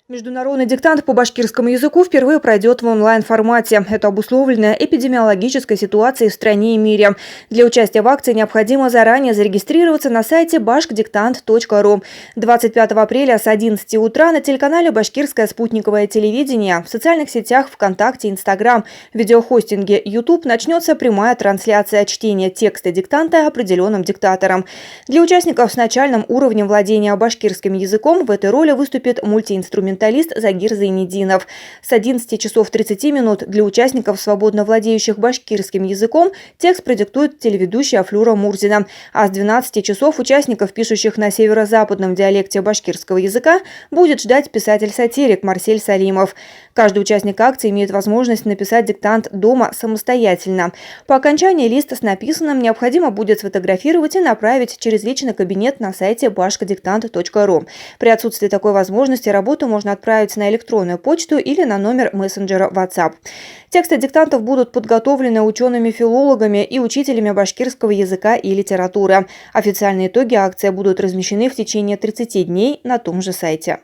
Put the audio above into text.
Международный диктант по башкирскому языку впервые пройдет в онлайн-формате. Это обусловлено эпидемиологической ситуацией в стране и мире. Для участия в акции необходимо заранее зарегистрироваться на сайте bashkdiktant.ru. 25 апреля с 11 утра на телеканале «Башкирское спутниковое телевидение», в социальных сетях ВКонтакте, Инстаграм, в видеохостинге YouTube начнется прямая трансляция чтения текста диктанта определенным диктатором. Для участников с начальным уровнем владения башкирским языком в этой роли выступит мультиинструменталист Загир Зайнединов. С 11 часов 30 минут для участников, свободно владеющих башкирским языком, текст продиктует телеведущая Флюра Мурзина. А с 12 часов участников, пишущих на северо-западном диалекте башкирского языка, будет ждать писатель-сатирик Марсель Салимов. Каждый участник акции имеет возможность написать диктант дома самостоятельно. По окончании листа с написанным необходимо будет сфотографировать и направить через личный кабинет на сайте bashkdiktant.ru. При отсутствии такой возможности работу можно отправить на электронную почту или на номер мессенджера WhatsApp. Тексты диктантов будут подготовлены учеными-филологами и учителями башкирского языка и литературы. Официальные итоги акции будут размещены в течение 30 дней на том же сайте.